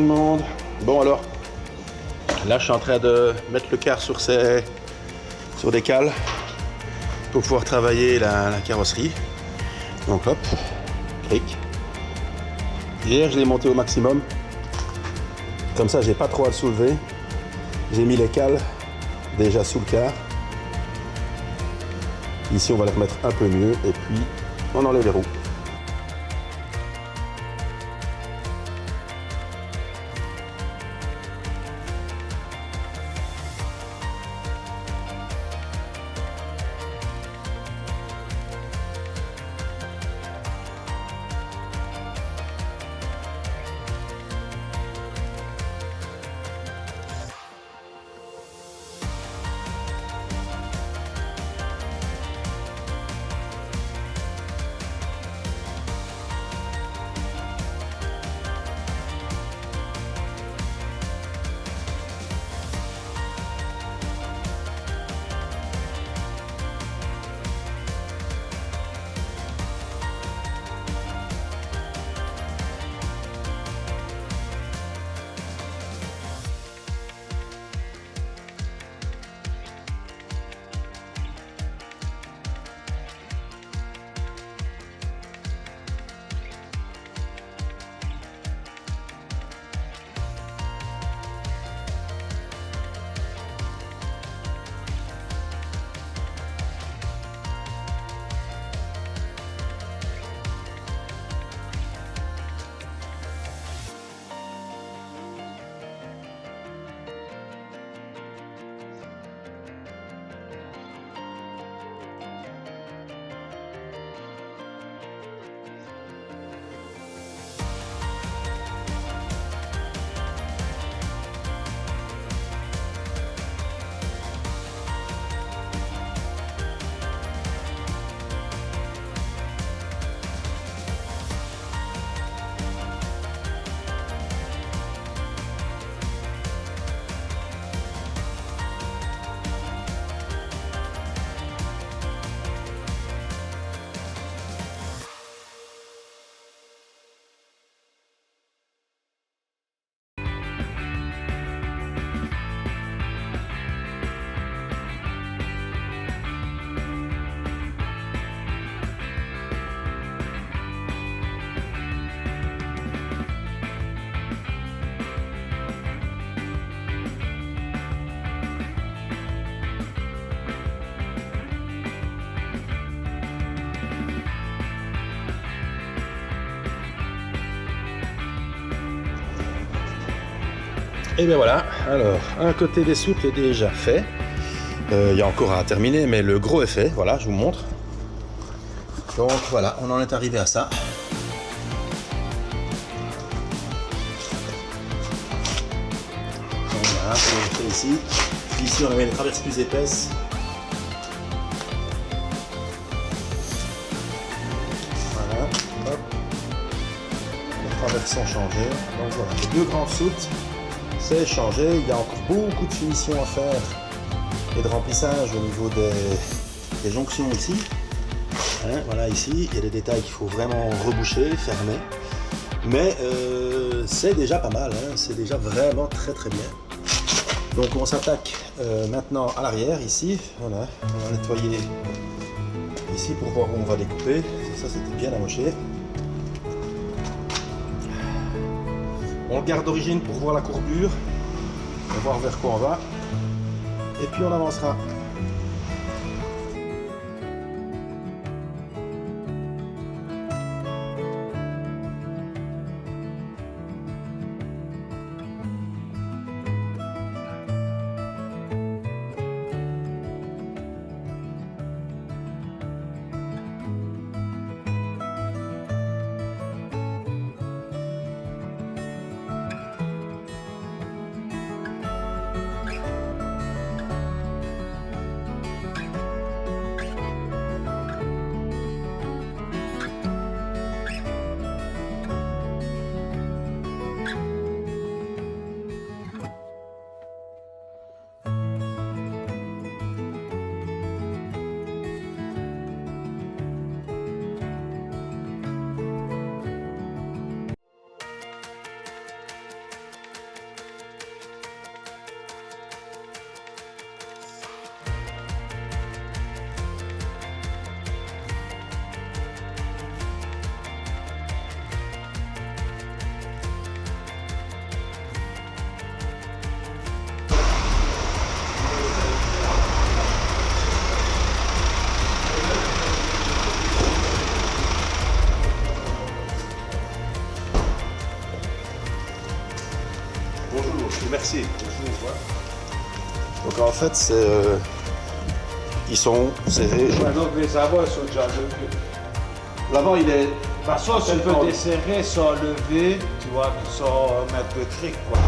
le monde. Bon alors, là je suis en train de mettre le car sur des cales pour pouvoir travailler la carrosserie. Donc hop, clic. Hier je l'ai monté au maximum. Comme ça j'ai pas trop à le soulever. J'ai mis les cales déjà sous le car. Ici on va les remettre un peu mieux et puis on enlève les roues. Et bien voilà, alors un côté des souples est déjà fait. Il y a encore à terminer, mais le gros est fait, voilà, je vous montre. Donc voilà, on en est arrivé à ça. Voilà, on fait ici. Ici on avait les traverses plus épaisses. Voilà, hop. Les traverses sont changées. Donc voilà, les deux grandes soutes. C'est changé, il y a encore beaucoup de finition à faire et de remplissage au niveau des jonctions ici. Hein, voilà, ici, il y a des détails qu'il faut vraiment reboucher, fermer. Mais c'est déjà pas mal, hein, c'est déjà vraiment très très bien. Donc on s'attaque maintenant à l'arrière ici. Voilà, on va nettoyer ici pour voir où on va découper. Ça c'était bien amoché. On le garde d'origine pour voir la courbure, on va voir vers quoi on va, et puis on avancera. Donc en fait, ils sont serrés. Ouais, donc les avant sont déjà levés. L'avant, il est... De toute façon, tu peux desserrer sans lever, tu vois, sans mettre de trick, quoi.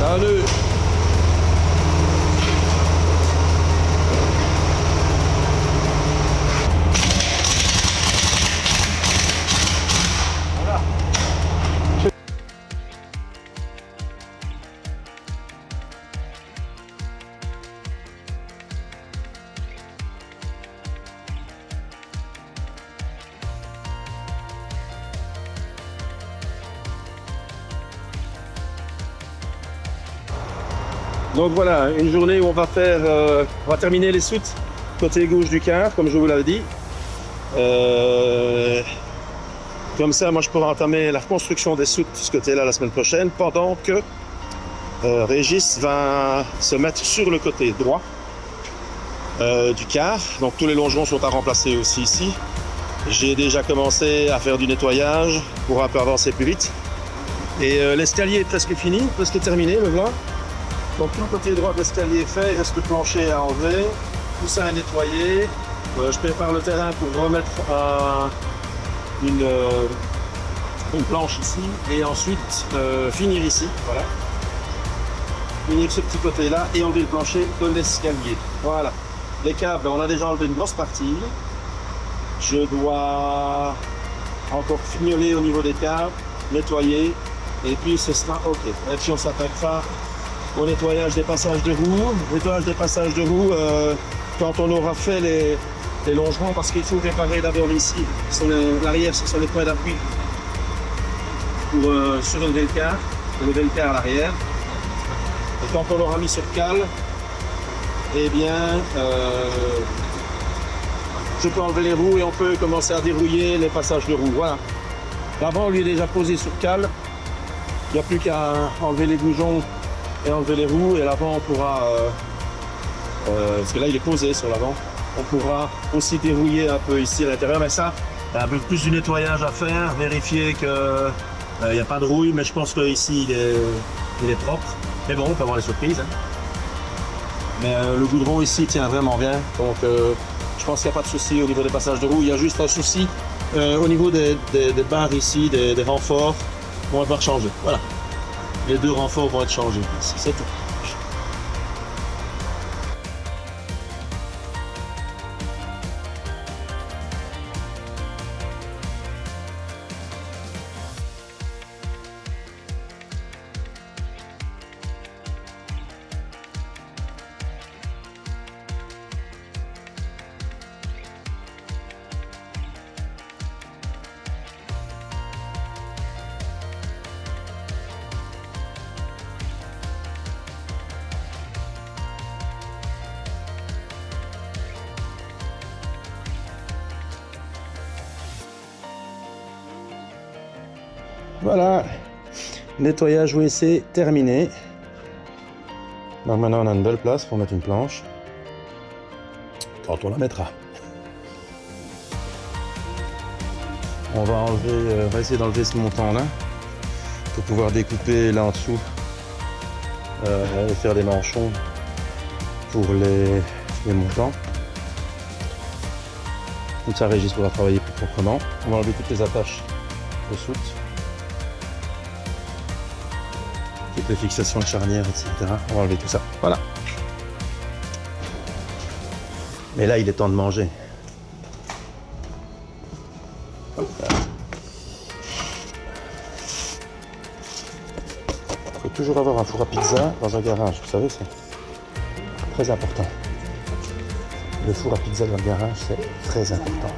Salut. Donc voilà, une journée où on va terminer les soutes côté gauche du car, comme je vous l'avais dit. Comme ça, moi je pourrai entamer la reconstruction des soutes de ce côté-là la semaine prochaine, pendant que Régis va se mettre sur le côté droit du car. Donc tous les longerons sont à remplacer aussi ici. J'ai déjà commencé à faire du nettoyage pour un peu avancer plus vite. Et l'escalier est presque fini, presque terminé, le voilà. Donc tout le côté droit de l'escalier est fait, il reste le plancher à enlever, tout ça à nettoyer. Je prépare le terrain pour remettre une planche ici et ensuite finir ici, voilà. Finir ce petit côté là et enlever le plancher de l'escalier. Voilà. Les câbles, on a déjà enlevé une grosse partie. Je dois encore fignoler au niveau des câbles, nettoyer et puis ce sera ok. Et puis on s'attaquera au nettoyage des passages de roues. Nettoyage des passages de roues quand on aura fait les longerons, parce qu'il faut réparer d'abord ici, sur l'arrière, ce sont les points d'appui pour surélever le car à l'arrière. Et quand on l'aura mis sur cale, eh bien, je peux enlever les roues et on peut commencer à dérouiller les passages de roues. Voilà. L'avant, lui, est déjà posé sur cale. Il n'y a plus qu'à enlever les boujons et enlever les roues, et l'avant on pourra, parce que là il est posé sur l'avant, on pourra aussi dérouiller un peu ici à l'intérieur, mais ça, il y a un peu plus du nettoyage à faire, vérifier que il n'y a pas de rouille, mais je pense qu'ici il est propre, mais bon, on peut avoir les surprises. Hein. Mais le goudron ici tient vraiment bien, donc je pense qu'il n'y a pas de souci au niveau des passages de roues, il y a juste un souci au niveau des barres ici, des renforts, on va devoir changer, voilà. Les deux renforts vont être changés, c'est tout. Voilà, nettoyage WC terminé. Donc maintenant on a une belle place pour mettre une planche, quand on la mettra. On va essayer d'enlever ce montant là, pour pouvoir découper là en dessous et faire des manchons pour les montants. Comme ça Régis pourra travailler plus proprement. On va enlever toutes les attaches de soute. Les fixations de charnières, etc. On va enlever tout ça. Voilà. Mais là, il est temps de manger. Il faut toujours avoir un four à pizza dans un garage. Vous savez, c'est très important. Le four à pizza dans le garage, c'est très important.